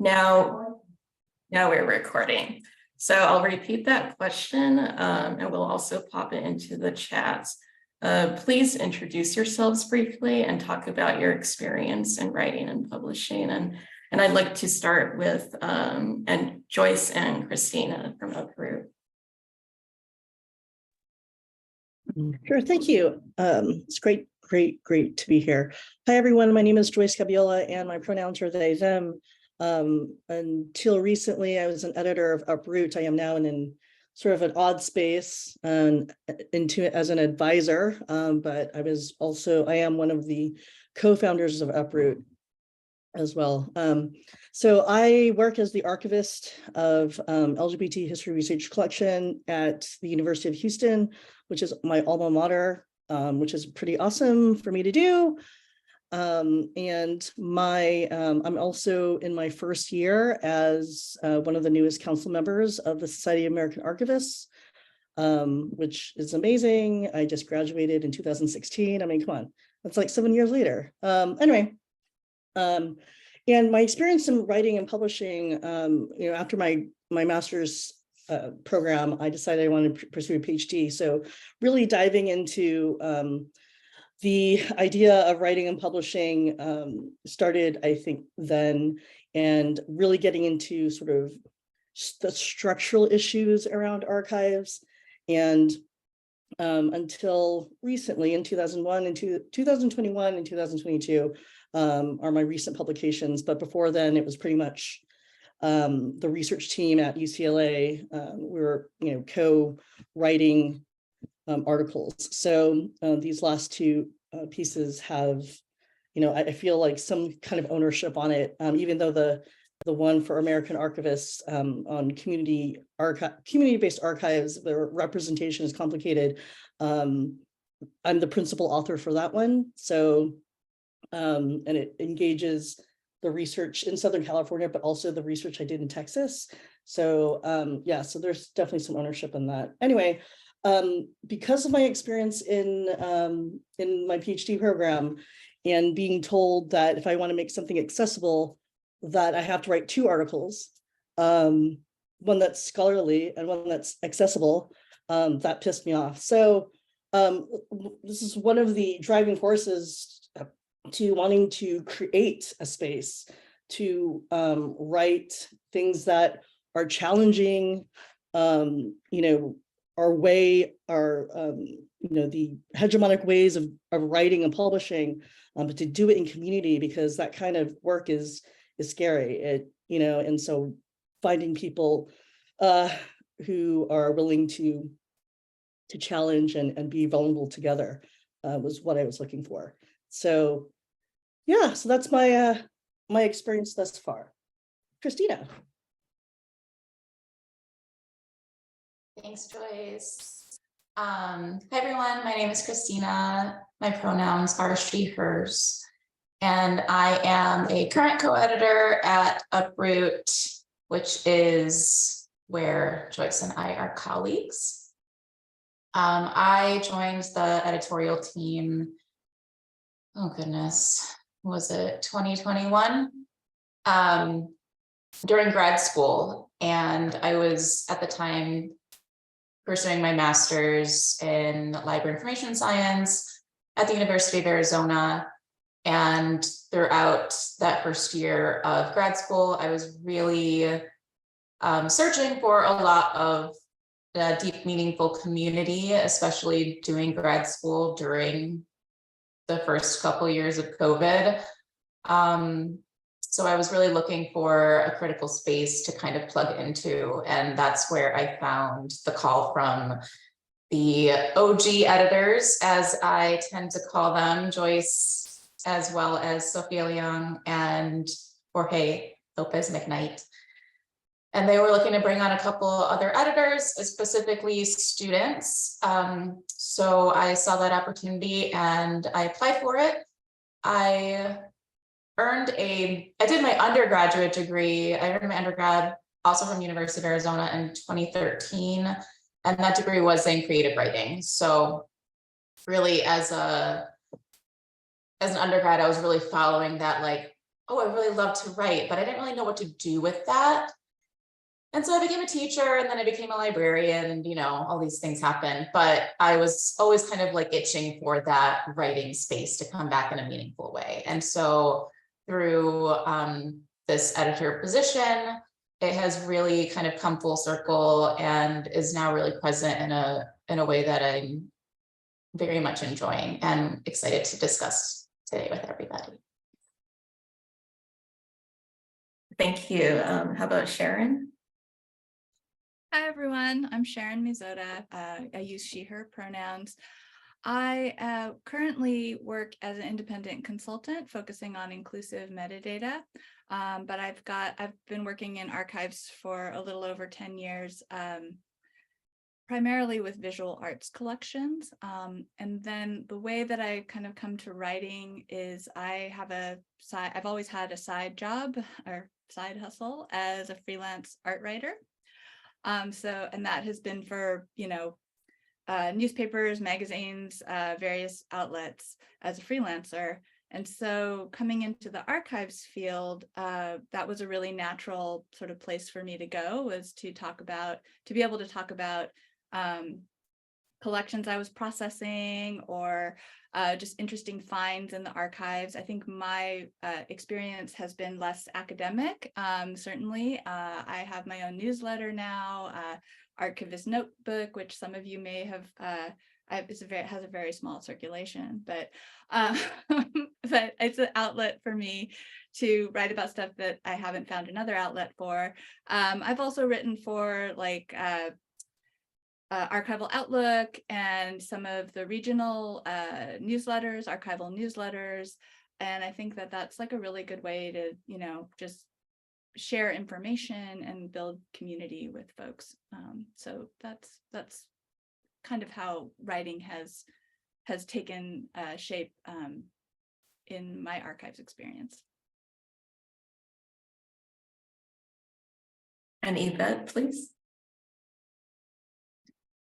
Now we're recording. So I'll repeat that question and we'll also pop it into the chat. Please introduce yourselves briefly and talk about your experience in writing and publishing. And I'd like to start with and Joyce and Kristina from Uproot. Sure, thank you. It's great to be here. Hi, everyone. My name is Joyce Gabiola, and my pronouns are they, them. Until recently, I was an editor of Uproot. I am now in sort of an odd space and as an advisor, but I am one of the co-founders of Uproot as well. So I work as the archivist of LGBT history research collection at the University of Houston, which is my alma mater, which is pretty awesome for me to do. And I'm also in my first year as one of the newest council members of the Society of American Archivists, which is amazing. I just graduated in 2016. I mean, come on, that's like 7 years later. And my experience in writing and publishing, after my master's program, I decided I wanted to pursue a PhD. So really diving into the idea of writing and publishing started, I think, then, and really getting into sort of the structural issues around archives. And until recently, in 2001 and 2021 and 2022, are my recent publications. But before then, it was pretty much the research team at UCLA. We were, co-writing articles. So these last two pieces have, I feel like some kind of ownership on it, even though the one for American Archivists on community-based archives, the representation is complicated. I'm the principal author for that one. So, and it engages the research in Southern California, but also the research I did in Texas. So yeah, so there's definitely some ownership in that. Anyway, because of my experience in my PhD program and being told that if I want to make something accessible, that I have to write 2 articles, one that's scholarly and one that's accessible, that pissed me off. So this is one of the driving forces to wanting to create a space to write things that are challenging, the hegemonic ways of writing and publishing, but to do it in community, because that kind of work is scary. And so finding people who are willing to challenge and be vulnerable together was what I was looking for. So yeah, so that's my my experience thus far. Kristina. Thanks, Joyce. Hi, everyone. My name is Kristina. My pronouns are she, hers. And I am a current co-editor at Uproot, which is where Joyce and I are colleagues. I joined the editorial team, oh goodness, was it 2021? During grad school. And I was at the time pursuing my master's in library information science at the University of Arizona. And throughout that first year of grad school, I was really searching for a lot of deep, meaningful community, especially doing grad school during the first couple of years of COVID. So I was really looking for a critical space to kind of plug into, and that's where I found the call from the OG editors, as I tend to call them, Joyce, as well as Sophia Leung and Jorge Lopez McKnight. And they were looking to bring on a couple other editors, specifically students. So I saw that opportunity and I applied for it. I did my undergraduate degree. I earned my undergrad also from University of Arizona in 2013. And that degree was in creative writing. So really as an undergrad, I was really following that, like, oh, I really love to write, but I didn't really know what to do with that. And so I became a teacher, and then I became a librarian, and, you know, all these things happened, but I was always kind of like itching for that writing space to come back in a meaningful way. And so through this editor position, it has really kind of come full circle and is now really present in a way that I'm very much enjoying and excited to discuss today with everybody. Thank you. How about Sharon? Hi, everyone. I'm Sharon Mizota. I use she, her pronouns. I currently work as an independent consultant focusing on inclusive metadata, but I've been working in archives for a little over 10 years, primarily with visual arts collections. And then the way that I kind of come to writing is I've always had a side job or side hustle as a freelance art writer. And that has been for, newspapers, magazines, various outlets as a freelancer. And so coming into the archives field, that was a really natural sort of place for me to go, was to be able to talk about collections I was processing, or just interesting finds in the archives. I think my experience has been less academic. Certainly, I have my own newsletter now, Archivist Notebook, which some of you may have. Has a very small circulation, but but it's an outlet for me to write about stuff that I haven't found another outlet for. I've also written for Archival Outlook and some of the regional newsletters, archival newsletters. And I think that that's like a really good way to, just share information and build community with folks. So that's kind of how writing has taken shape in my archives experience. And Yvette, please.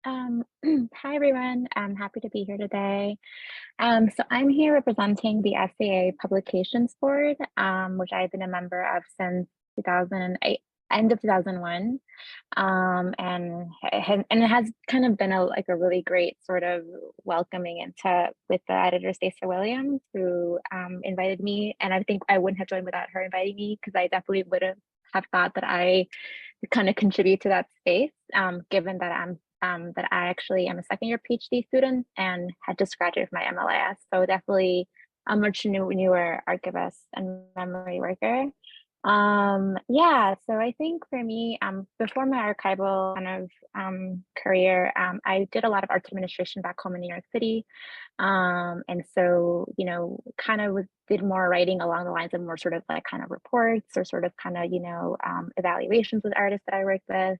Hi, everyone. I'm happy to be here today. So I'm here representing the SAA Publications Board, which I've been a member of since 2008, end of 2001. And it has kind of been a really great sort of welcoming with the editor Stacey Williams, who invited me. And I think I wouldn't have joined without her inviting me, because I definitely would have thought that I kind of contribute to that space, given that that I actually am a second-year PhD student and had just graduated from my MLIS. So definitely a much newer archivist and memory worker. Yeah, so I think for me, before my archival kind of career, I did a lot of arts administration back home in New York City. And so, kind of did more writing along the lines of more sort of like kind of reports, or sort of kind of, evaluations with artists that I worked with.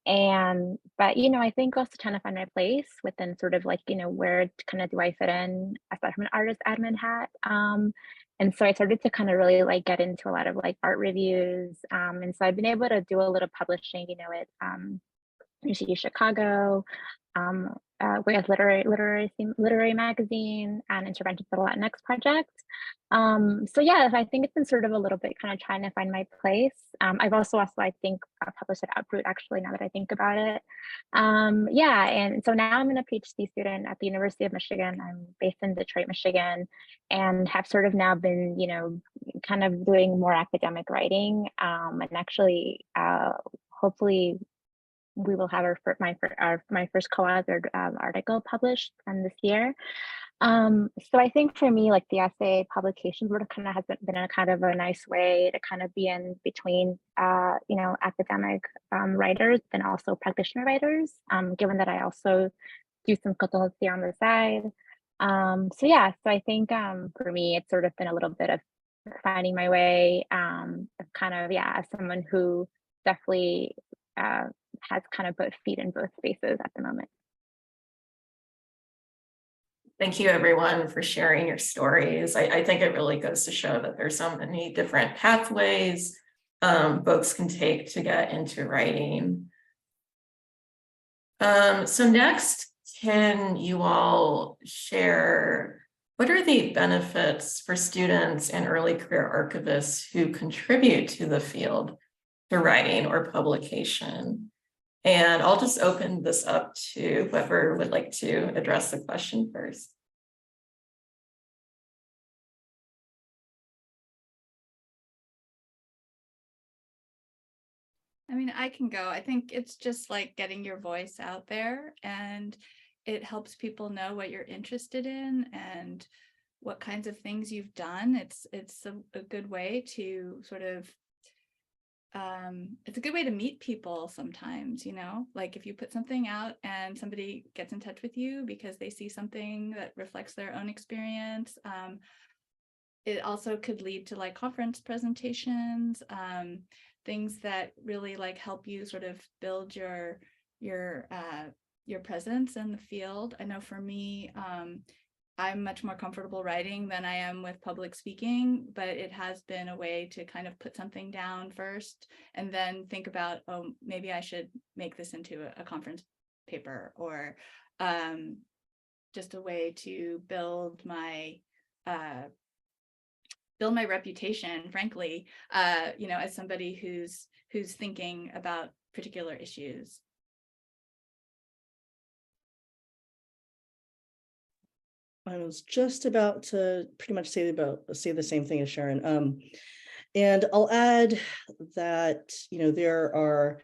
But I think also trying to find my place within sort of like, where kind of do I fit in aside from an artist admin hat. And so I started to kind of really like get into a lot of like art reviews. And so I've been able to do a little publishing, at UC Chicago, with literary magazine, and Interventions for the Latinx Project. So yeah, I think it's been sort of a little bit kind of trying to find my place. I've also I think published at Uproot, actually, now that I think about it. Yeah, and so now I'm a PhD student at the University of Michigan. I'm based in Detroit, Michigan, and have sort of now been, kind of doing more academic writing, and actually, hopefully, we will have my first co-authored article published this year. So I think for me, like the essay publications would have kind of has been a kind of a nice way to kind of be in between, academic writers and also practitioner writers, given that I also do some consultancy on the side. So yeah, so I think for me, it's sort of been a little bit of finding my way, kind of, yeah, as someone who definitely has kind of both feet in both spaces at the moment. Thank you, everyone, for sharing your stories. I think it really goes to show that there's so many different pathways folks can take to get into writing. So next, can you all share What are the benefits for students and early career archivists who contribute to the field through writing or publication? And I'll just open this up to whoever would like to address the question first. I mean, I can go. I think it's just like getting your voice out there, and it helps people know what you're interested in and what kinds of things you've done. It's a good way to sort of it's a good way to meet people sometimes, you know, like if you put something out and somebody gets in touch with you because they see something that reflects their own experience. It also could lead to like conference presentations, things that really like help you sort of build your presence in the field. I know for me, I'm much more comfortable writing than I am with public speaking, but it has been a way to kind of put something down first and then think about, oh, maybe I should make this into a conference paper, or just a way to build my reputation, frankly, you know, as somebody who's thinking about particular issues. I was just about to pretty much say the same thing as Sharon. And I'll add that, you know, there are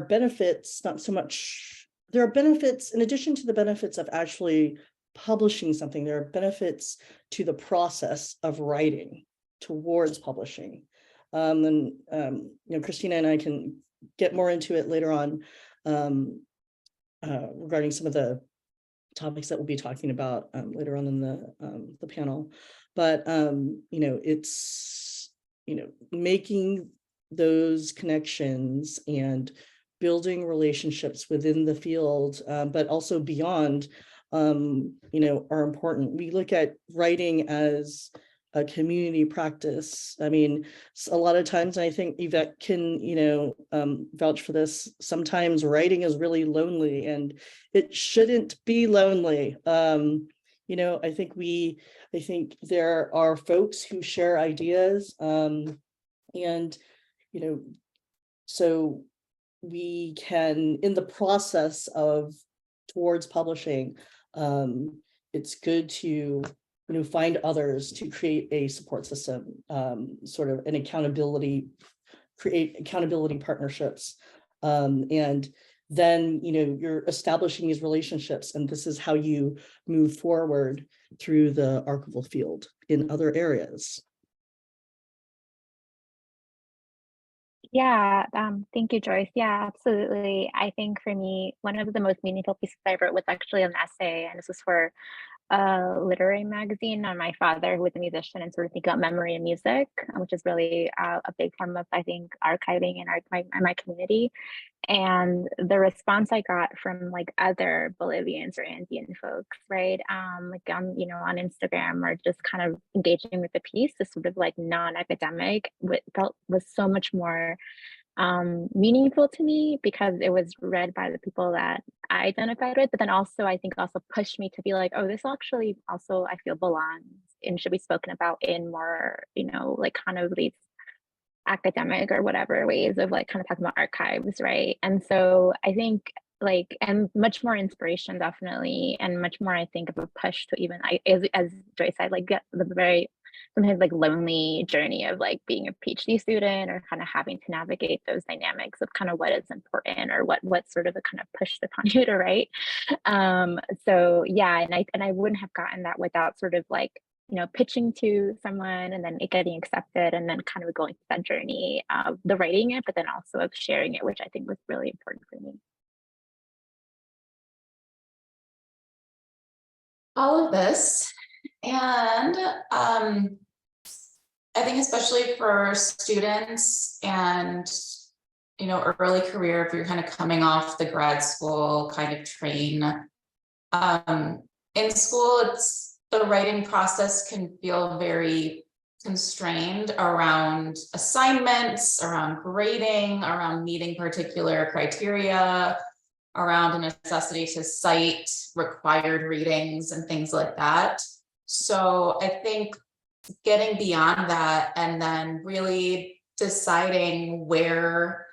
benefits, not so much, there are benefits in addition to the benefits of actually publishing something, there are benefits to the process of writing towards publishing. And you know, Kristina and I can get more into it later on regarding some of the topics that we'll be talking about later on in the panel. But you know, it's, you know, making those connections and building relationships within the field, but also beyond, you know, are important. We look at writing as a community practice. I mean, a lot of times, and I think Yvette can, you know, vouch for this, sometimes writing is really lonely, and it shouldn't be lonely. You know, I think there are folks who share ideas, and, you know, so we can, in the process of towards publishing, it's good to, you know, find others to create a support system, sort of an create accountability partnerships. And then, you know, you're establishing these relationships, and this is how you move forward through the archival field in other areas. Yeah, thank you, Joyce. Yeah, absolutely. I think for me, one of the most meaningful pieces I wrote was actually an essay, and this was for a literary magazine on my father, who was a musician, and sort of think about memory and music, which is really a big form of, I think, archiving in my community. And the response I got from like other Bolivians or Andean folks, right, like on, you know, on Instagram, or just kind of engaging with the piece, this sort of like non-academic, was so much more meaningful to me, because it was read by the people that I identified with, but then also I think also pushed me to be like, oh, this actually also I feel belongs and should be spoken about in more, you know, like kind of these academic or whatever ways of like kind of talking about archives, right? And so I think like, and much more inspiration definitely, and much more I think of a push to even, as Joyce said, like get the very sometimes like lonely journey of like being a PhD student, or kind of having to navigate those dynamics of kind of what is important, or what's sort of a kind of pushed upon you to write. So yeah, and I wouldn't have gotten that without sort of like, you know, pitching to someone and then it getting accepted, and then kind of going through that journey of the writing it, but then also of sharing it, which I think was really important for me. All of this. And I think especially for students and, you know, early career, if you're kind of coming off the grad school kind of train, in school, the writing process can feel very constrained around assignments, around grading, around meeting particular criteria. around the necessity to cite required readings and things like that. So I think getting beyond that and then really deciding where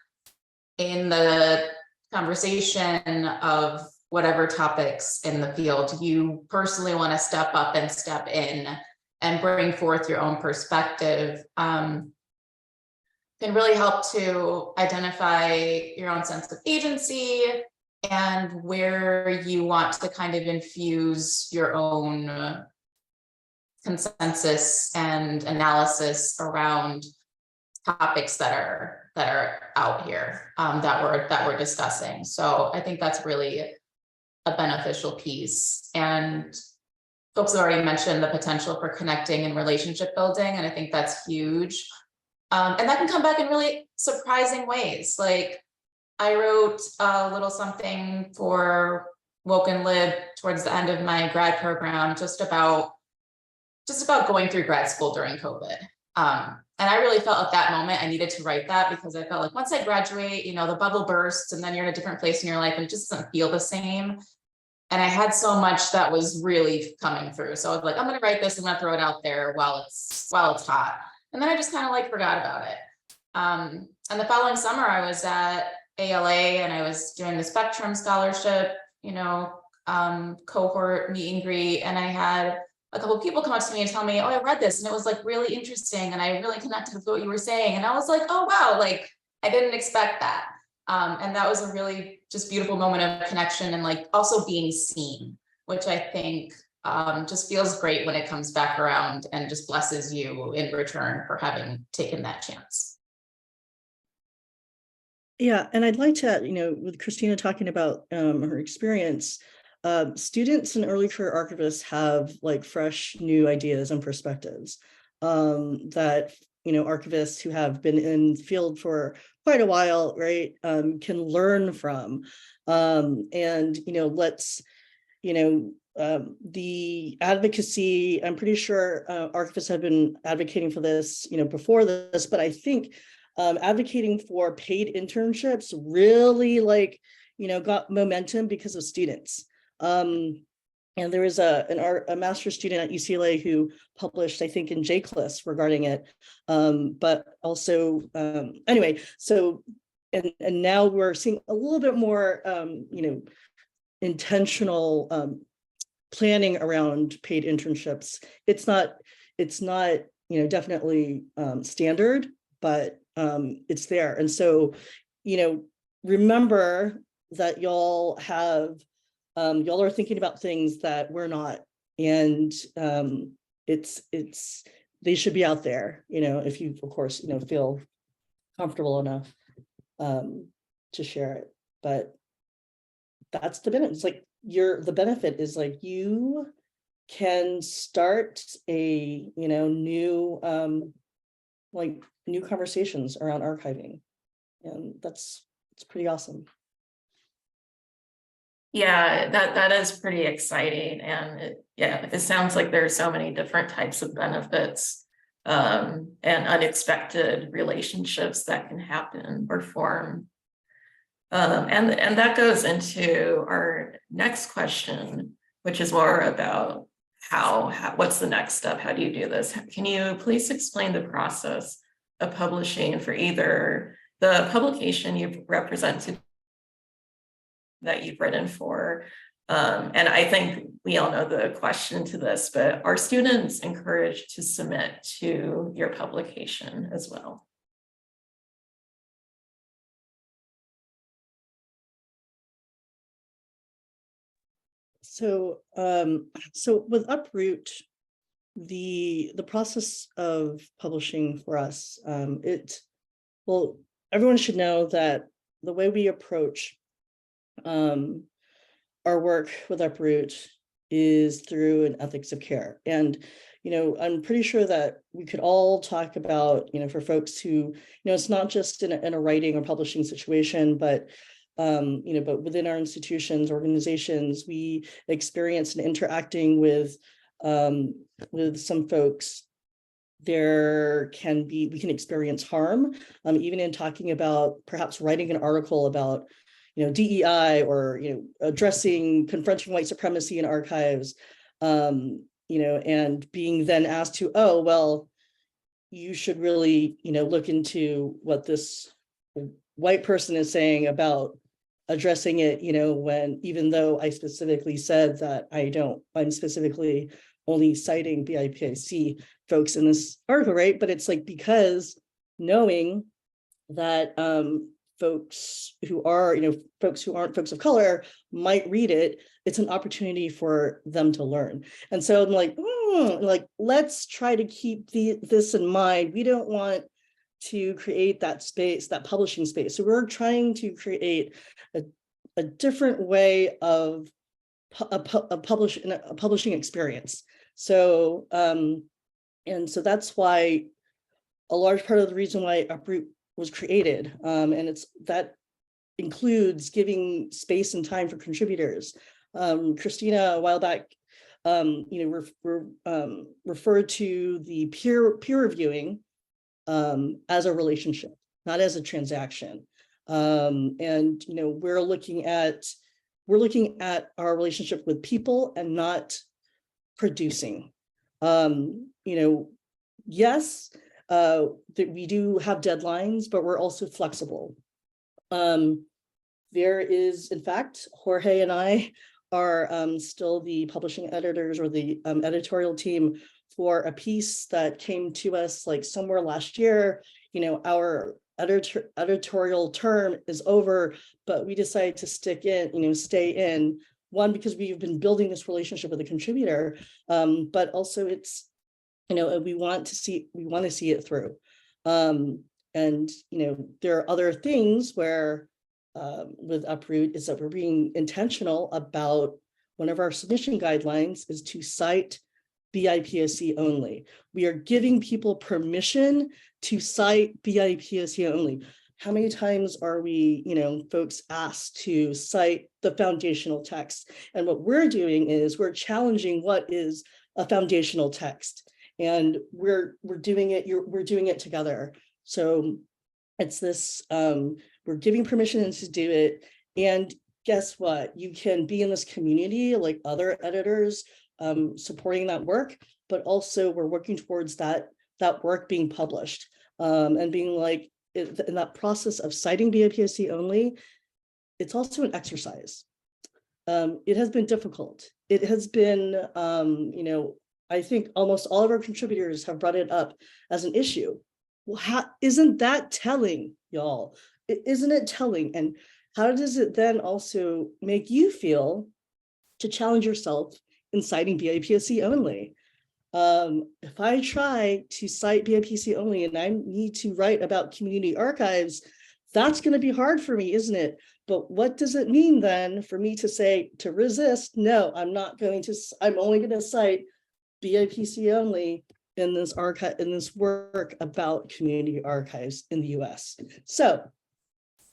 in the conversation of whatever topics in the field you personally want to step up and step in and bring forth your own perspective can really help to identify your own sense of agency and where you want to kind of infuse your own consensus and analysis around topics that are out here that we're discussing. So I think that's really a beneficial piece. And folks have already mentioned the potential for connecting and relationship building, and I think that's huge. And that can come back in really surprising ways. Like I wrote a little something for Woke and Lib towards the end of my grad program, just about going through grad school during COVID. And I really felt at that moment I needed to write that because I felt like once I graduate, you know, the bubble bursts and then you're in a different place in your life and it just doesn't feel the same. And I had so much that was really coming through. So I was like, I'm going to write this, I'm going to throw it out there while it's hot. And then I just kind of like forgot about it. And the following summer I was at ALA and I was doing the Spectrum Scholarship, you know, cohort meet and greet. And I had a couple of people come up to me and tell me, oh, I read this and it was like really interesting. And I really connected with what you were saying. And I was like, oh, wow, like I didn't expect that. And that was a really just beautiful moment of connection and like also being seen, which I think just feels great when it comes back around and just blesses you in return for having taken that chance. Yeah, and I'd like to, you know, with Kristina talking about her experience, students and early career archivists have like fresh new ideas and perspectives that, you know, archivists who have been in the field for quite a while, right, can learn from. And, you know, let's, you know, the advocacy, I'm pretty sure archivists have been advocating for this, you know, before this, but I think advocating for paid internships really like, you know, got momentum because of students. And there was a master's student at UCLA who published, I think, in JCLIS regarding it. But also, anyway, so, and now we're seeing a little bit more, you know, intentional planning around paid internships. It's not, you know, definitely standard, but it's there. And so, you know, remember that y'all have, y'all are thinking about things that we're not, and they should be out there, you know, if you, of course, you know, feel comfortable enough to share it. But that's the benefit. It's like the benefit is like you can start a, you know, new like new conversations around archiving, and it's pretty awesome. Yeah, that is pretty exciting. And it sounds like there's so many different types of benefits and unexpected relationships that can happen or form. And that goes into our next question, which is more about what's the next step? How do you do this? Can you please explain the process of publishing for either the publication you've represented that you've written for? And I think we all know the question to this, but are students encouraged to submit to your publication as well? So, so with Uproot, the process of publishing for us, well, everyone should know that the way we approach our work with Uproot is through an ethics of care. And, you know, I'm pretty sure that we could all talk about, you know, for folks who, you know, it's not just in a writing or publishing situation, but you know, but within our institutions, organizations, we experience and interacting with some folks, we can experience harm, even in talking about perhaps writing an article about, DEI or, addressing, confronting white supremacy in archives, and being then asked to, oh, well, you should really, look into what this white person is saying about addressing it, when, even though I specifically said that I'm specifically only citing BIPIC folks in this article, right? But it's like, because knowing that folks who are, folks who aren't folks of color might read it, it's an opportunity for them to learn. And so I'm like, let's try to keep this in mind. We don't want to create that space, that publishing space. So we're trying to create a different way of a publishing experience. So, and so that's why a large part of the reason why Uproot was created, and that includes giving space and time for contributors. Kristina a while back, referred to the peer reviewing as a relationship, not as a transaction. And we're looking at our relationship with people and not producing. Yes, that we do have deadlines, but we're also flexible. There is, in fact, Jorge and I are still the publishing editors or the editorial team for a piece that came to us like somewhere last year. Our editorial term is over, but we decided to stay in. One, because we've been building this relationship with a contributor, but also it's, we want to see it through. And there are other things where with Uproot is that we're being intentional about one of our submission guidelines is to cite BIPSC only. We are giving people permission to cite BIPSC only. How many times are we, folks asked to cite the foundational text? And what we're doing is we're challenging what is a foundational text, and we're doing it together. So it's this, we're giving permission to do it. And guess what? You can be in this community like other editors supporting that work, but also we're working towards that work being published and being like, in that process of citing BIPSC only, it's also an exercise. It has been difficult. It has been, I think almost all of our contributors have brought it up as an issue. Well, isn't that telling, y'all? Isn't it telling? And how does it then also make you feel to challenge yourself in citing BIPSC only? If I try to cite BIPSC only and I need to write about community archives, that's going to be hard for me, isn't it? But what does it mean then for me to say, to resist? No, I'm only going to cite BIPSC only in this work about community archives in the US. So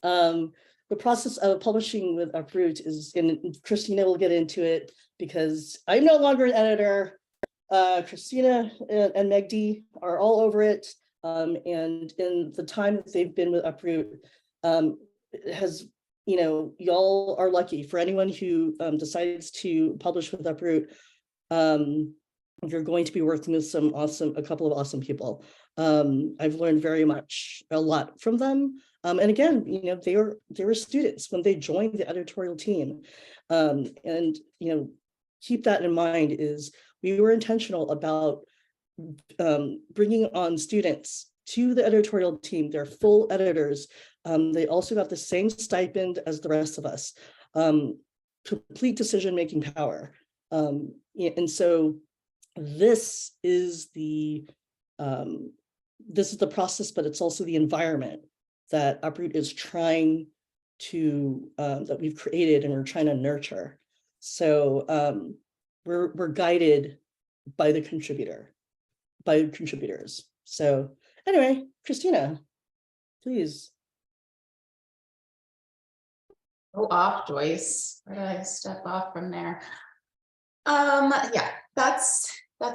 the process of publishing with Uproot is, and Kristina will get into it because I'm no longer an editor. Kristina and Meg D are all over it. And in the time that they've been with Uproot, y'all are lucky. For anyone who decides to publish with Uproot, you're going to be working with a couple of awesome people. I've learned a lot from them. And again, they were students when they joined the editorial team. And keep that in mind is we were intentional about bringing on students to the editorial team. They're full editors. They also got the same stipend as the rest of us, complete decision-making power. And so this is the process, but it's also the environment that Uproot is trying to, that we've created and we're trying to nurture. So we're guided by the contributors. So anyway, Kristina, please. Go off, Joyce. Where did I step off from there? Yeah, that's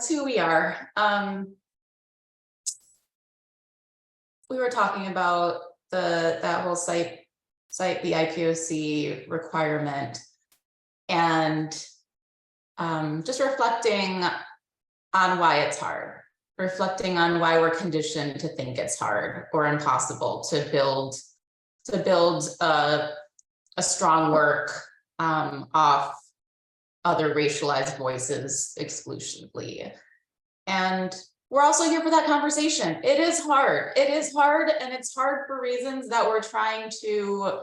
who we are. We were talking about that whole cite the IPOC requirement, and just reflecting on why it's hard, reflecting on why we're conditioned to think it's hard or impossible to build a strong work off other racialized voices exclusively. And we're also here for that conversation. It is hard. It is hard, and it's hard for reasons that we're trying to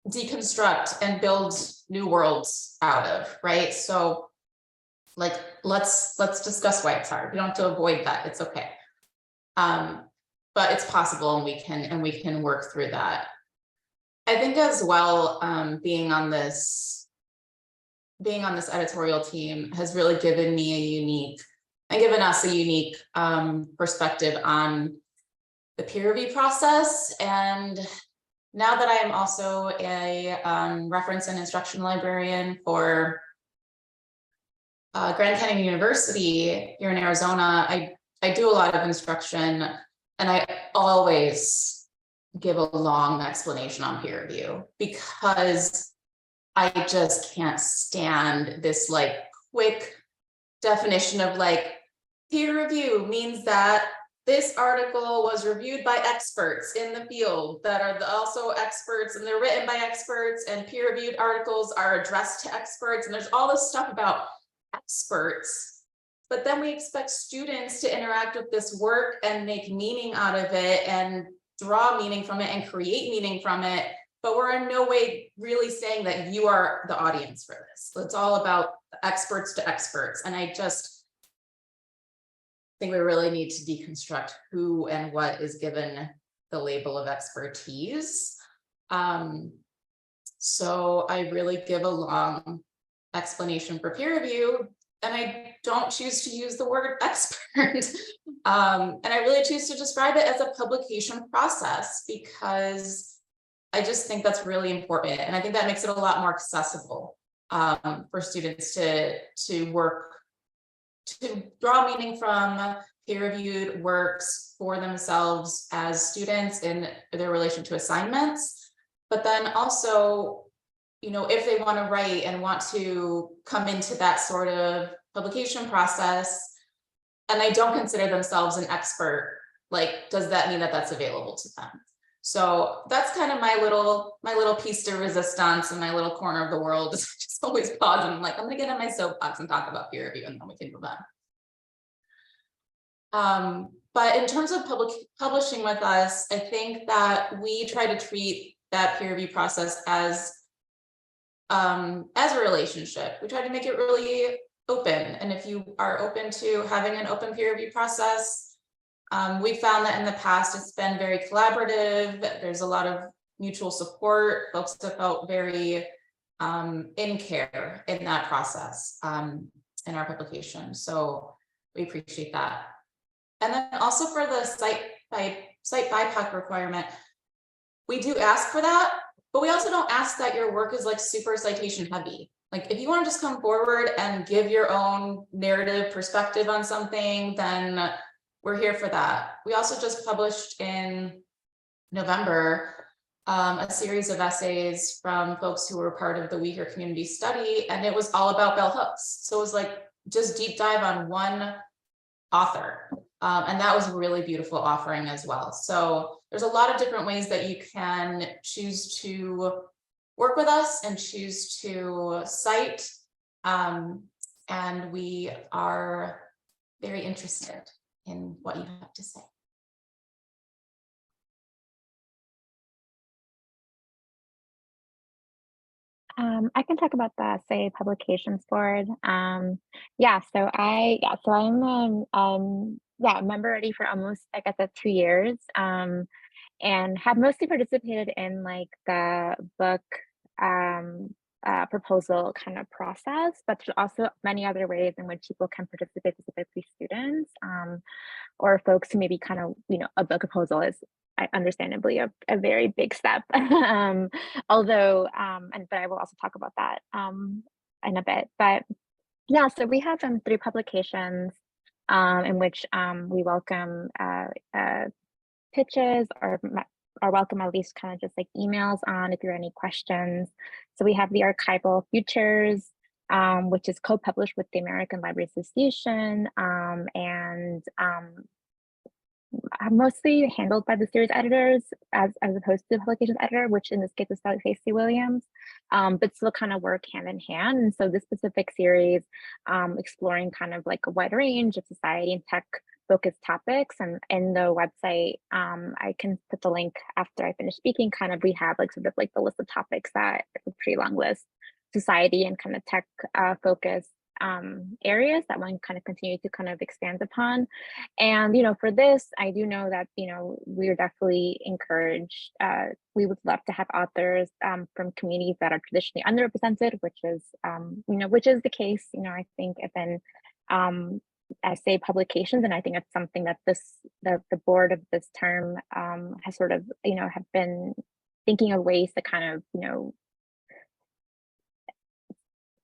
deconstruct and build new worlds out of, right? So like, let's discuss why it's hard. We don't have to avoid that. It's okay. But it's possible, and we can work through that. I think as well, being on this editorial team has really given us a unique perspective on the peer review process. And now that I am also a reference and instruction librarian for Grand Canyon University here in Arizona, I do a lot of instruction, and I always give a long explanation on peer review, because I just can't stand this like quick definition of like, peer review means that this article was reviewed by experts in the field that are also experts, and they're written by experts, and peer reviewed articles are addressed to experts, and there's all this stuff about experts. But then we expect students to interact with this work and make meaning out of it and draw meaning from it and create meaning from it. But we're in no way really saying that you are the audience for this. It's all about experts to experts. And I just think we really need to deconstruct who and what is given the label of expertise. So I really give a long explanation for peer review, and I don't choose to use the word expert. And I really choose to describe it as a publication process, because I just think that's really important. And I think that makes it a lot more accessible for students to work, to draw meaning from peer-reviewed works for themselves as students in their relation to assignments. But then also, you know, if they want to write and want to come into that sort of publication process, and they don't consider themselves an expert, like, does that mean that that's available to them? So that's kind of my little piece de resistance in my little corner of the world. Just always pause and I'm like, I'm gonna get in my soapbox and talk about peer review, and then we can move on. But in terms of publishing with us, I think that we try to treat that peer review process as a relationship. We try to make it really open. And if you are open to having an open peer review process, we found that in the past it's been very collaborative. There's a lot of mutual support. Folks have felt very in care in that process in our publication. So we appreciate that. And then also for the site BIPOC requirement, we do ask for that, but we also don't ask that your work is like super citation heavy. Like if you want to just come forward and give your own narrative perspective on something, then we're here for that. We also just published in November a series of essays from folks who were part of the Uyghur Community Study, and it was all about bell hooks. So it was like just deep dive on one author. And that was a really beautiful offering as well. So there's a lot of different ways that you can choose to work with us and choose to cite. And we are very interested in what you have to say. I can talk about the SA Publications Board. So I'm a member already for almost, I guess, 2 years, and have mostly participated in like the book proposal kind of process, but there's also many other ways in which people can participate, specifically students or folks who maybe kind of, you know, a book proposal is understandably a very big step. But I will also talk about that in a bit. But yeah, so we have 3 publications in which we welcome pitches or are welcome at least kind of just like emails on if you have any questions. So we have the Archival Futures, which is co-published with the American Library Association, and mostly handled by the series editors as opposed to the publications editor, which in this case is Stacey Williams, but still kind of work hand in hand. And so this specific series exploring kind of like a wide range of society and tech focused topics, and in the website I can put the link after I finish speaking. Kind of we have like sort of like the list of topics that is a pretty long list, society and kind of tech focused areas that one kind of continue to kind of expand upon. And, you know, for this, I do know that, you know, we're definitely encouraged. We would love to have authors from communities that are traditionally underrepresented, which is, you know, which is the case, you know, I think within essay publications. And I think it's something that the board of this term has sort of, you know, have been thinking of ways to kind of, you know,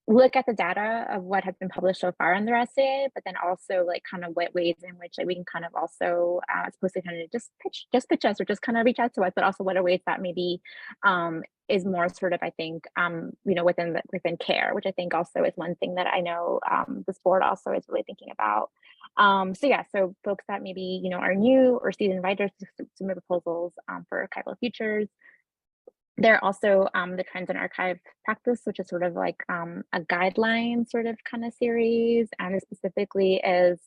look at the data of what has been published so far in their essay, but then also like kind of what ways in which like, we can kind of also, as opposed to kind of just pitch us or just kind of reach out to us, but also what are ways that maybe is more sort of, I think, you know, within care, which I think also is one thing that I know this board also is really thinking about. So yeah, so folks that maybe, you know, are new or seasoned writers to submit proposals for archival futures. There are also the Trends in Archive Practice, which is sort of like a guideline sort of kind of series, and it specifically is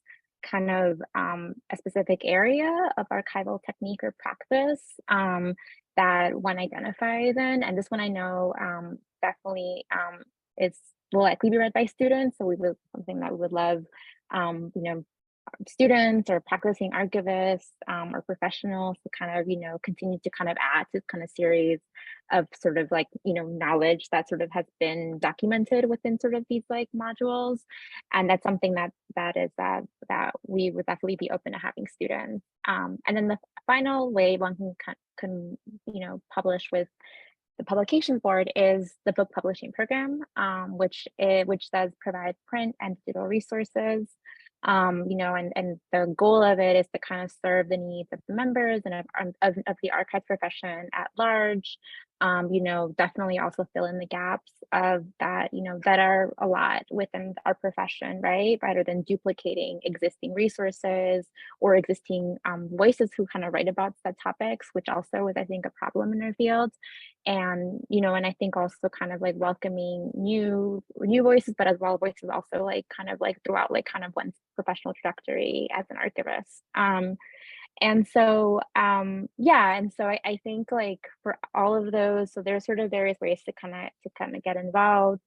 kind of a specific area of archival technique or practice that one identifies in. And this one I know definitely will likely be read by students. So we would something that we would love, you know, students or practicing archivists or professionals to kind of, you know, continue to kind of add to kind of series of sort of like, you know, knowledge that sort of has been documented within sort of these like modules. And that's something that we would definitely be open to having students. And then the final way one can you know, publish with the publication board is the book publishing program, which does provide print and digital resources. You know, and the goal of it is to kind of serve the needs of the members and of the archives profession at large. You know, definitely also fill in the gaps of that, you know, that are a lot within our profession, right? Rather than duplicating existing resources or existing voices who kind of write about said topics, which also is, I think, a problem in our field. And, you know, and I think also kind of like welcoming new voices, but as well voices also like kind of like throughout like kind of one's professional trajectory as an archivist. And so, yeah, and so I think like for all of those, so there's sort of various ways to kind of get involved.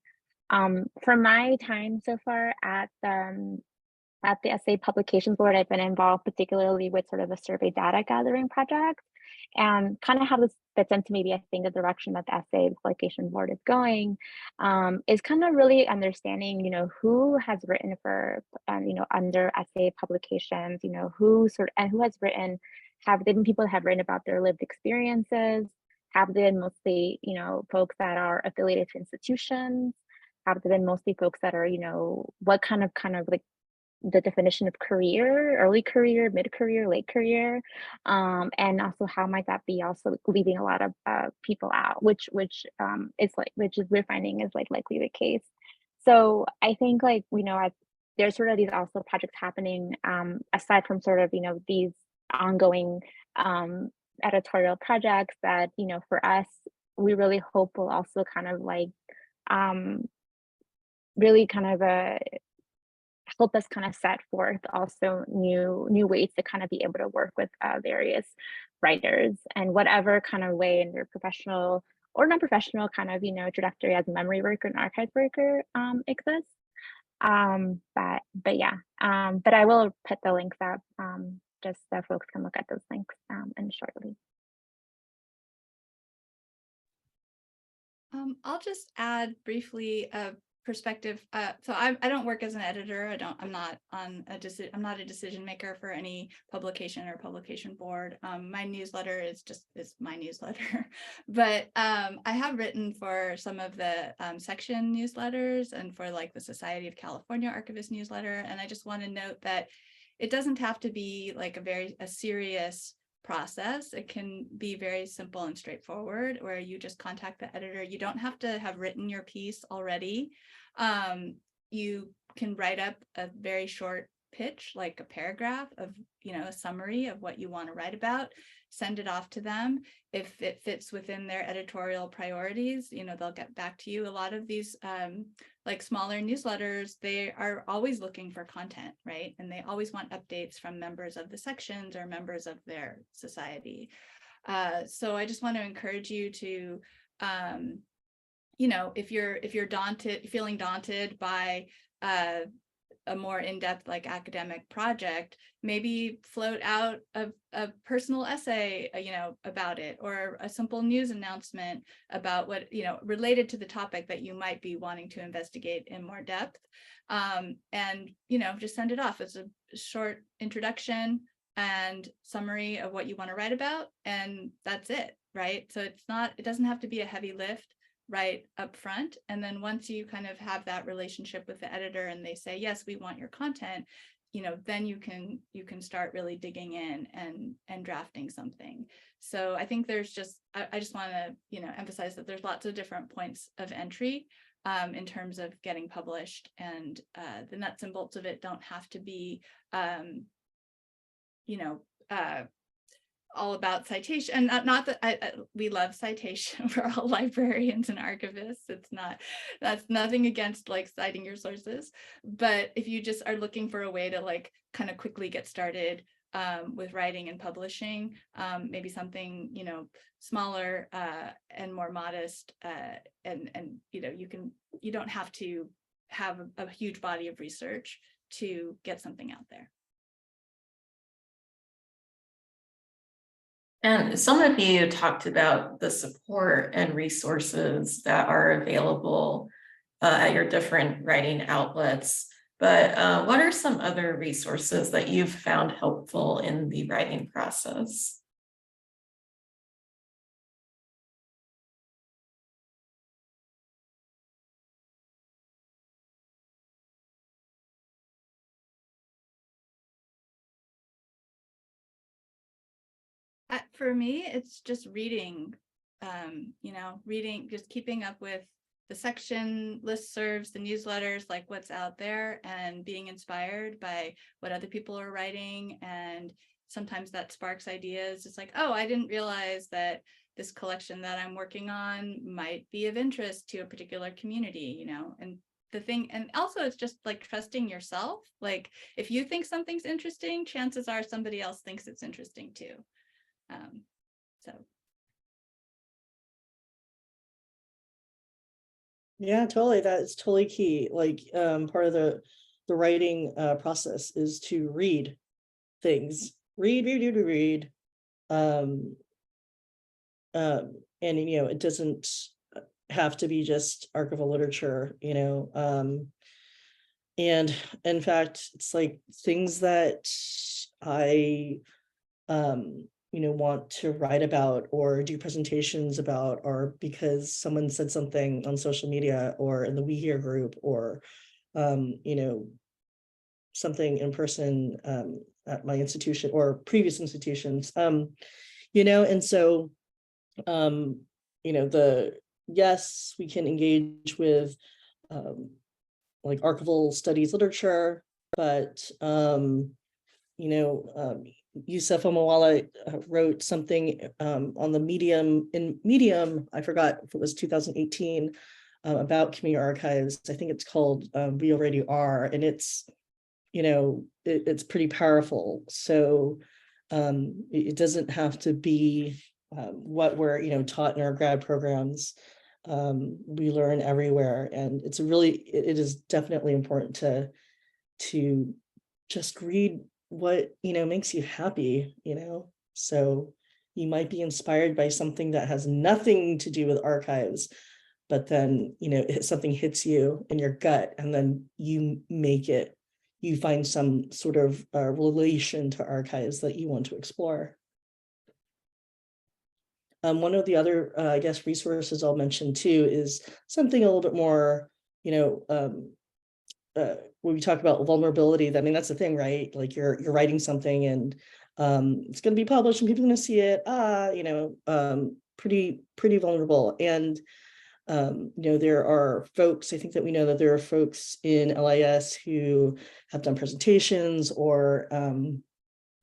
From my time so far at the Essay Publications Board, I've been involved particularly with sort of a survey data gathering project, and kind of how this fits into maybe I think the direction that the Essay Publication Board is going, is kind of really understanding, you know, who has written for, you know, under essay publications, you know, who has written, have been people that have written about their lived experiences, have been mostly, you know, folks that are affiliated to institutions, have been mostly folks that are, you know, what kind of like the definition of career, early career, mid-career, late career, and also how might that be also leaving a lot of people out, which we're finding is like likely the case. So I think like, you know, there's sort of these also projects happening aside from sort of, you know, these ongoing editorial projects that, you know, for us, we really hope will also kind of like really kind of help us kind of set forth also new ways to kind of be able to work with various writers, and whatever kind of way in their professional or non-professional kind of, you know, trajectory as a memory worker and archive worker exists. But yeah, but I will put the links up just so folks can look at those links and shortly. I'll just add briefly a perspective. So I don't work as an editor. I'm not a decision maker for any publication or publication board. My newsletter is my newsletter, but I have written for some of the section newsletters and for like the Society of California Archivists newsletter. And I just want to note that it doesn't have to be like a serious process. It can be very simple and straightforward, where you just contact the editor. You don't have to have written your piece already. You can write up a very short pitch, like a paragraph of, a summary of what you want to write about, send it off to them. If it fits within their editorial priorities, they'll get back to you. A lot of these like smaller newsletters, they are always looking for content, right? And they always want updates from members of the sections or members of their society. So I just want to encourage you to, if you're feeling daunted by a more in-depth like academic project, maybe float out a personal essay, about it, or a simple news announcement about what, related to the topic that you might be wanting to investigate in more depth. And, just send it off as a short introduction and summary of what you want to write about. And that's it, right? So it doesn't have to be a heavy lift right up front. And then once you kind of have that relationship with the editor and they say, yes, we want your content, then you can start really digging in and drafting something. So I think there's just, I just want to, emphasize that there's lots of different points of entry in terms of getting published, and the nuts and bolts of it don't have to be, all about citation. And not that we love citation. We're all librarians and archivists. That's nothing against like citing your sources, but if you just are looking for a way to like kind of quickly get started with writing and publishing, maybe something smaller and more modest, and you don't have to have a huge body of research to get something out there. And some of you talked about the support and resources that are available at your different writing outlets, but what are some other resources that you've found helpful in the writing process? For me, it's just reading, just keeping up with the section listservs, the newsletters, like what's out there, and being inspired by what other people are writing. And sometimes that sparks ideas. It's like, oh, I didn't realize that this collection that I'm working on might be of interest to a particular community, and the thing, and also it's just like trusting yourself. Like if you think something's interesting, chances are somebody else thinks it's interesting too. So. Yeah, totally. That is totally key. Like part of the writing process is to read things. Read. And it doesn't have to be just archival literature, and in fact, it's like things that I want to write about or do presentations about, or because someone said something on social media or in the We Hear group, or something in person at my institution or previous institutions, and so yes, we can engage with like archival studies literature, but Yusuf Omawala wrote something on the Medium, I forgot if it was 2018, about community archives. I think it's called We Already Are, and it's, it's pretty powerful. So it doesn't have to be what we're, taught in our grad programs. We learn everywhere, and it is definitely important to just read what makes you happy, so you might be inspired by something that has nothing to do with archives, but then something hits you in your gut, and then you find some sort of relation to archives that you want to explore. One of the other I guess resources I'll mention too is something a little bit more when we talk about vulnerability. I mean, that's the thing, right? Like you're writing something, and it's going to be published and people are going to see it, pretty vulnerable. And there are folks, I think that we know that there are folks in LIS who have done presentations or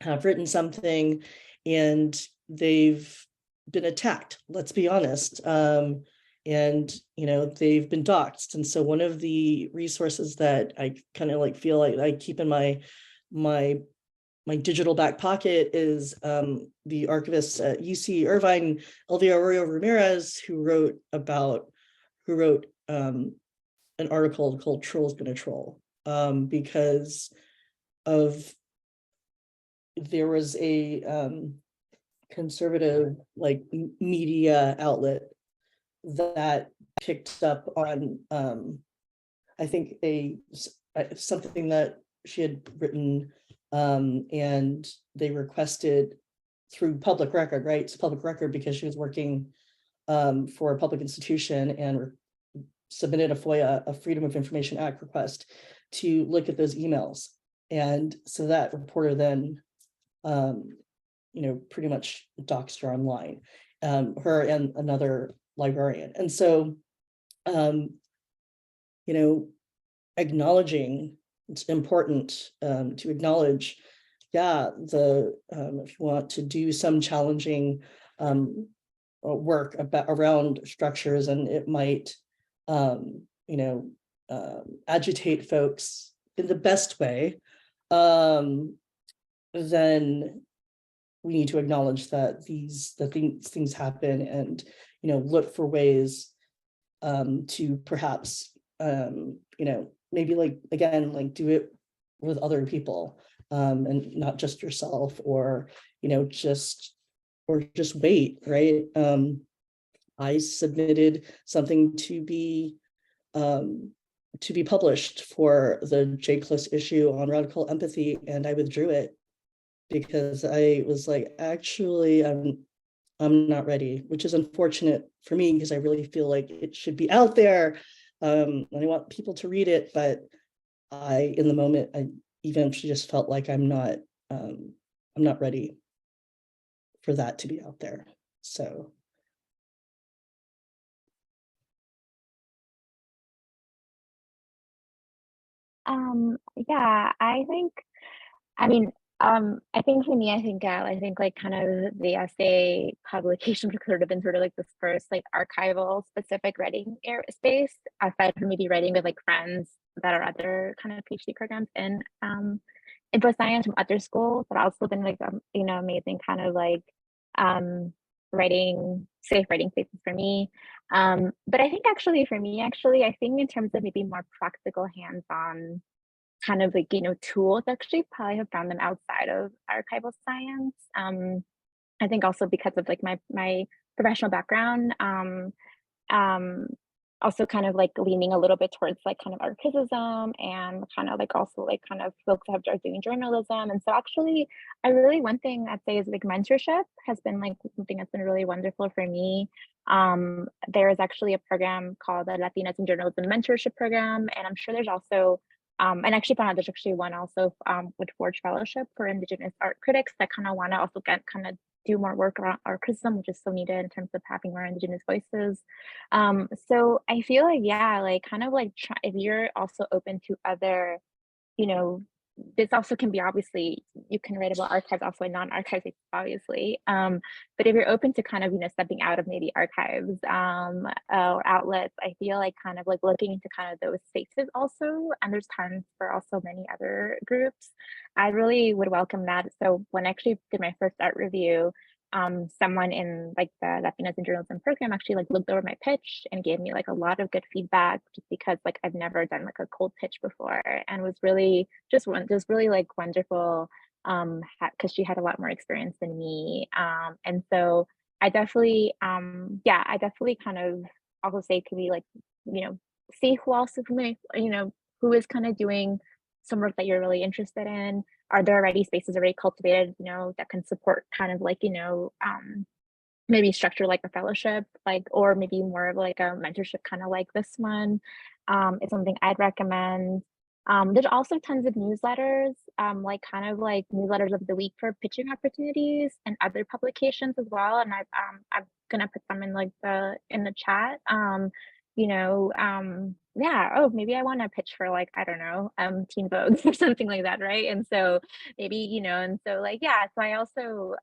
have written something, and they've been attacked, let's be honest. And they've been doxxed. And so one of the resources that I kind of like feel like I keep in my digital back pocket is the archivist at UC Irvine, Yvette Ramírez, who wrote an article called "Troll's Gonna Troll," because of there was a conservative media outlet that picked up on I think something that she had written, and they requested through public record, right? It's public record because she was working for a public institution and submitted a FOIA, a Freedom of Information Act request, to look at those emails. And so that reporter then pretty much doxed her online, her and another librarian. And so acknowledging, it's important to acknowledge, if you want to do some challenging work around structures, and it might agitate folks in the best way, then we need to acknowledge that these things happen, and look for ways to perhaps maybe do it with other people, and not just yourself, or just wait, right? I submitted something to be published for the J-Cliss issue on radical empathy, and I withdrew it because I was like, actually, I'm not ready, which is unfortunate for me because I really feel like it should be out there. And I want people to read it, but in the moment, I eventually just felt like I'm not ready for that to be out there. So. Yeah, I think for me, I think kind of the essay publication could have been sort of like this first archival specific writing space, aside from maybe writing with friends that are other kind of PhD programs in info science from other schools, but also been amazing kind of safe writing spaces for me. But I think for me, I think in terms of maybe more practical hands-on kind of tools, actually probably have found them outside of archival science. I think also because of my professional background, also kind of leaning a little bit towards kind of art criticism, and kind of also kind of folks that are doing journalism. And so actually one thing I'd say is mentorship has been something that's been really wonderful for me. There is actually a program called the Latinas in Journalism Mentorship Program, and I'm sure there's also and actually found out there's actually one also with Forge Fellowship for Indigenous art critics that kind of want to also do more work around art criticism, which is so needed in terms of having more Indigenous voices. So I feel if you're also open to other, this also can be, obviously you can write about archives also in non-archives, obviously, but if you're open to kind of stepping out of maybe archives or outlets, I feel kind of looking into kind of those spaces also, and there's tons for also many other groups. I really would welcome that. So when I actually did my first art review, someone in the Latinas in Journalism program actually looked over my pitch and gave me a lot of good feedback, just because I've never done a cold pitch before, and was really just really wonderful, because she had a lot more experience than me, and so I definitely I definitely kind of also say to be see who else who is kind of doing some work that you're really interested in. Are there already spaces already cultivated, that can support kind of maybe structure a fellowship, or maybe more of a mentorship kind of this one. It's something I'd recommend. There's also tons of newsletters, like kind of like newsletters of the week for pitching opportunities and other publications as well. And I'm gonna put them in like in the chat. Yeah, oh, maybe I want to pitch for like, I don't know, Teen Vogues or something like that, right? And so maybe, and so like, yeah, so I also,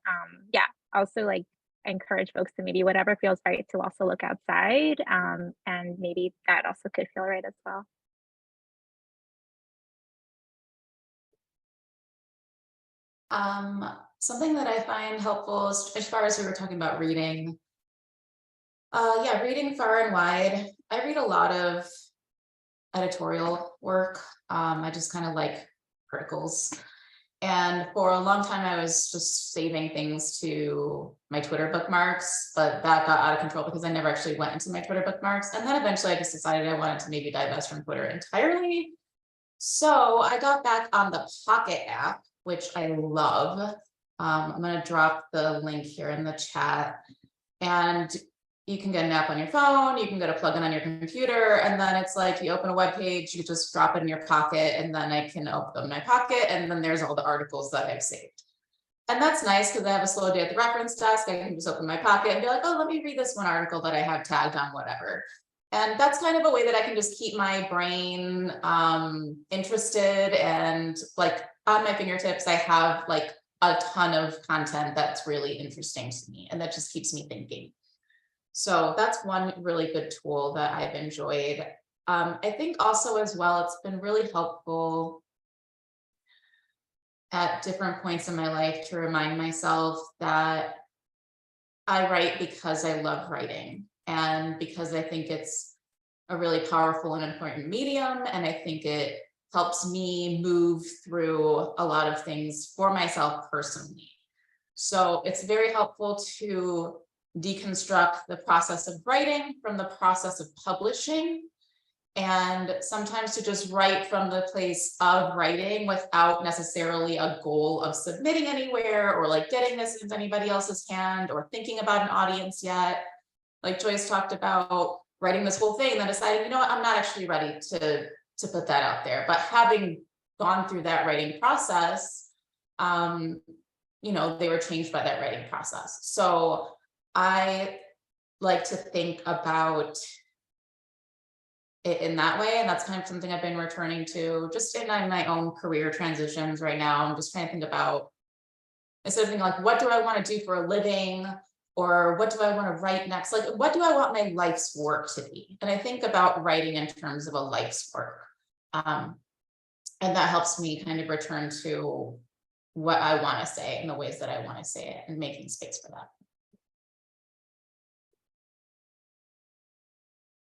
also like encourage folks to maybe whatever feels right to also look outside, and maybe that also could feel right as well. Something that I find helpful as far as we were talking about reading. Yeah, reading far and wide. I read a lot of editorial work. I just kind of like articles. And for a long time, I was just saving things to my Twitter bookmarks, but that got out of control because I never actually went into my Twitter bookmarks. And then eventually I just decided I wanted to maybe divest from Twitter entirely. So I got back on the Pocket app, which I love. I'm going to drop the link here in the chat. And you can get an app on your phone, you can get a plugin on your computer, and then it's like you open a web page, you just drop it in your Pocket, and then I can open my Pocket, and then there's all the articles that I've saved. And that's nice because I have a slow day at the reference desk. I can just open my Pocket and be like, oh, let me read this one article that I have tagged on whatever. And that's kind of a way that I can just keep my brain interested and like on my fingertips. I have like a ton of content that's really interesting to me, and that just keeps me thinking. So that's one really good tool that I've enjoyed. I think also as well, it's been really helpful at different points in my life to remind myself that I write because I love writing and because I think it's a really powerful and important medium. And I think it helps me move through a lot of things for myself personally. So it's very helpful to deconstruct the process of writing from the process of publishing, and sometimes to just write from the place of writing without necessarily a goal of submitting anywhere or like getting this into anybody else's hand or thinking about an audience yet. Like Joyce talked about writing this whole thing and then deciding, you know what, I'm not actually ready to put that out there. But having gone through that writing process, they were changed by that writing process. So I like to think about it in that way. And that's kind of something I've been returning to just in my own career transitions right now. I'm just trying to think about, instead of thinking like, what do I want to do for a living? Or what do I want to write next? Like, what do I want my life's work to be? And I think about writing in terms of a life's work. And that helps me kind of return to what I want to say and the ways that I want to say it and making space for that.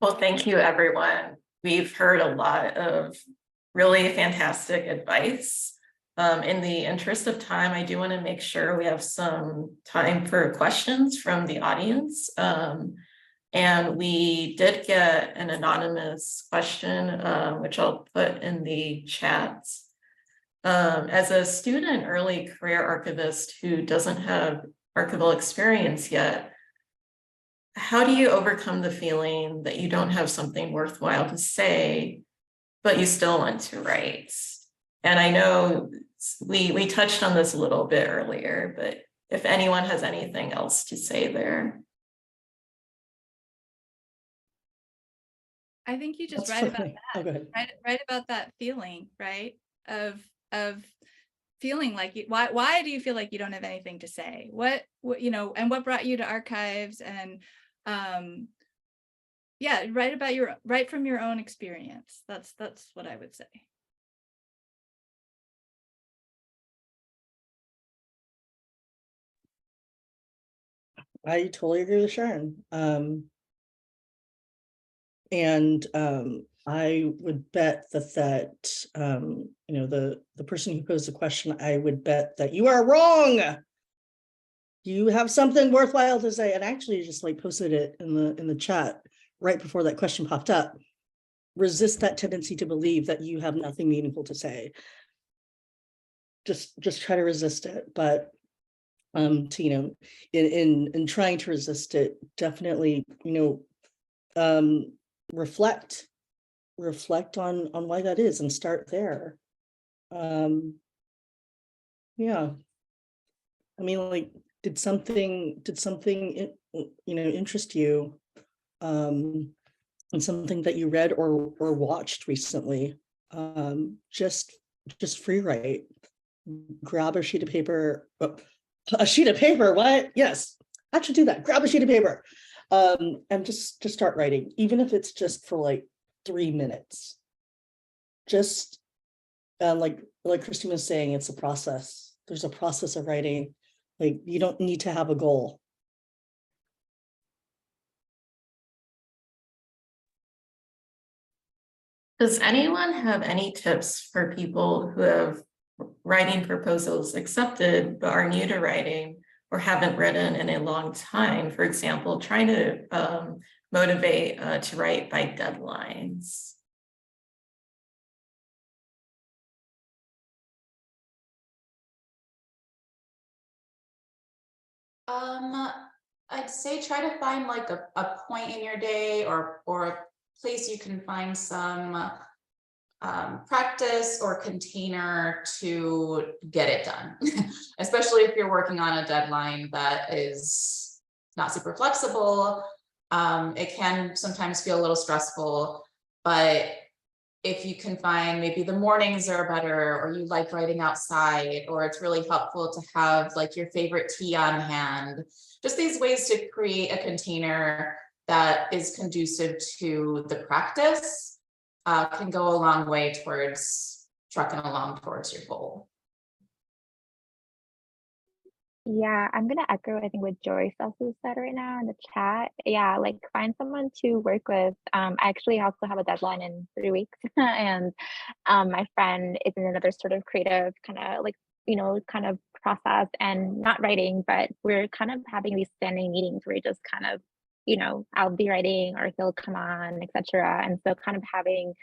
Well, thank you, everyone. We've heard a lot of really fantastic advice. In the interest of time, I do want to make sure we have some time for questions from the audience. And we did get an anonymous question, which I'll put in the chat. As a student early career archivist who doesn't have archival experience yet, how do you overcome the feeling that you don't have something worthwhile to say, but you still want to write? And I know we touched on this a little bit earlier, but if anyone has anything else to say there. I think you just That's write about funny. that. Oh, go ahead. Write about that feeling, right? Of feeling like why do you feel like you don't have anything to say? What and what brought you to archives? And yeah, write from your own experience. That's what I would say. I totally agree with Sharon. I would bet that the person who posed the question, I would bet that you are wrong. You have something worthwhile to say, and actually just like posted it in the chat right before that question popped up. Resist that tendency to believe that you have nothing meaningful to say. Just try to resist it, but in trying to resist it, definitely reflect reflect on why that is and start there. Yeah. I mean, like, did something interest you, and something that you read or watched recently? Just free write. Grab a sheet of paper. A sheet of paper, what? Yes, I should do that. Grab a sheet of paper, and just start writing, even if it's just for like 3 minutes. Just like Kristina was saying, it's a process. There's a process of writing. Like, you don't need to have a goal. Does anyone have any tips for people who have writing proposals accepted but are new to writing or haven't written in a long time? For example, trying to motivate to write by deadlines. I'd say try to find like a point in your day or a place you can find some practice or container to get it done, especially if you're working on a deadline that is not super flexible. It can sometimes feel a little stressful, but if you can find maybe the mornings are better, or you like writing outside, or it's really helpful to have like your favorite tea on hand, just these ways to create a container that is conducive to the practice can go a long way towards trucking along towards your goal. Yeah, I'm gonna echo, I think, what Joyce also said right now in the chat. Yeah, like find someone to work with. I actually also have a deadline in 3 weeks, and my friend is in another sort of creative kind of like, kind of process and not writing, but we're kind of having these standing meetings where we just kind of, I'll be writing or he'll come on, etc. And so kind of having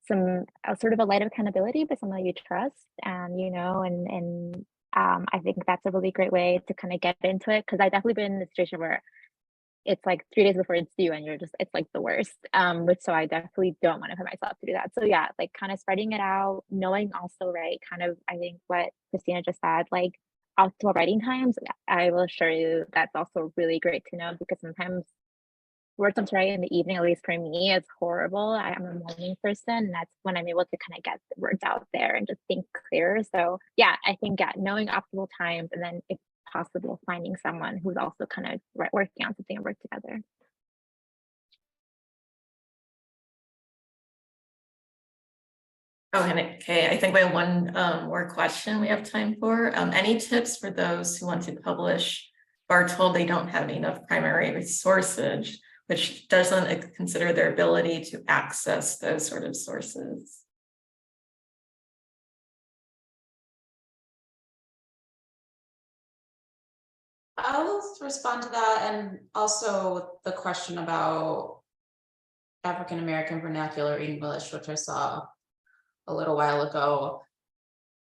some sort of a light of accountability, but someone you trust, and I think that's a really great way to kind of get into it, because I've definitely been in a situation where it's like 3 days before it's due and it's like the worst. Which so I definitely don't want to put myself to do that. So yeah, like kind of spreading it out, knowing also, right, kind of I think what Kristina just said, like optimal writing times. I will assure you that's also really great to know, because sometimes words to write in the evening, at least for me, is horrible. I'm a morning person, and that's when I'm able to kind of get the words out there and just think clear. So yeah, I think knowing optimal times, and then if possible, finding someone who's also kind of working on something and work together. Oh, and okay, I think we have one more question we have time for. Any tips for those who want to publish or are told they don't have enough primary resources, which doesn't consider their ability to access those sort of sources? I'll respond to that, and also the question about African American vernacular English, which I saw a little while ago.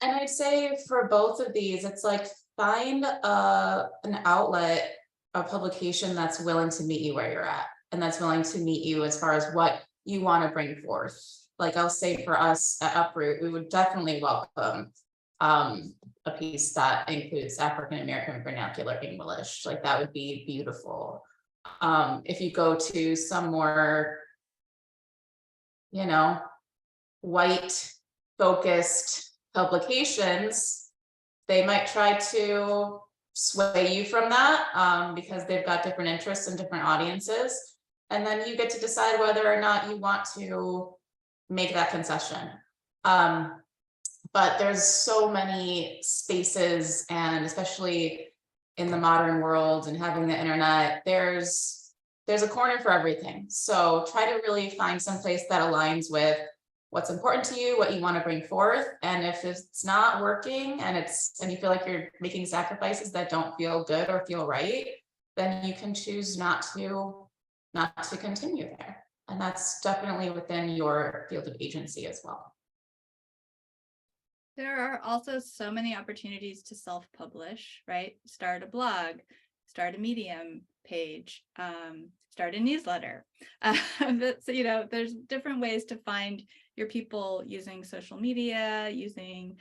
And I'd say for both of these, it's like find an outlet, a publication that's willing to meet you where you're at, and that's willing to meet you as far as what you want to bring forth. Like I'll say for us at Uproot, we would definitely welcome a piece that includes African American vernacular English. Like that would be beautiful. If you go to some more, white focused publications, they might try to sway you from that because they've got different interests and different audiences. And then you get to decide whether or not you want to make that concession. But there's so many spaces, and especially in the modern world and having the internet, there's a corner for everything. So try to really find some place that aligns with what's important to you, what you want to bring forth. And if it's not working and you feel like you're making sacrifices that don't feel good or feel right, then you can choose not to continue there. And that's definitely within your field of agency as well. There are also so many opportunities to self-publish, right? Start a blog, start a Medium page, start a newsletter. So, you know, there's different ways to find your people using social media, using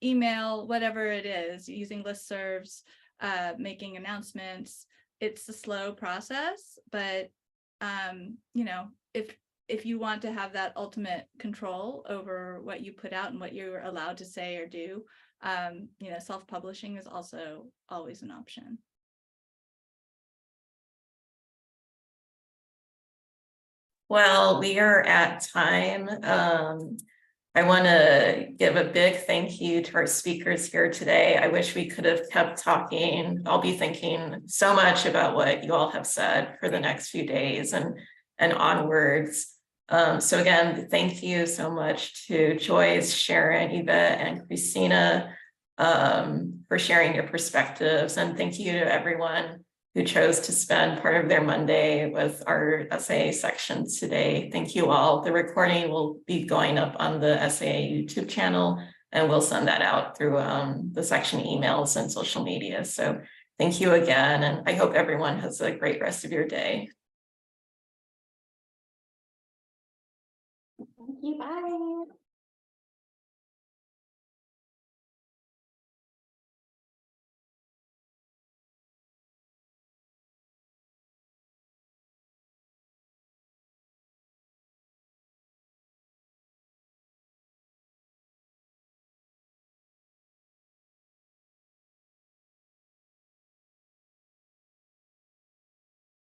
email, whatever it is, using listservs, making announcements. It's a slow process, but you know, if you want to have that ultimate control over what you put out and what you're allowed to say or do, you know, self-publishing is also always an option. Well, we are at time. I want to give a big thank you to our speakers here today. I wish we could have kept talking. I'll be thinking so much about what you all have said for the next few days and onwards. So again, thank you so much to Joyce, Sharon, Yvette, and Kristina for sharing your perspectives. And thank you to everyone who chose to spend part of their Monday with our SAA section today. Thank you all. The recording will be going up on the SAA YouTube channel, and we'll send that out through the section emails and social media. So thank you again, and I hope everyone has a great rest of your day.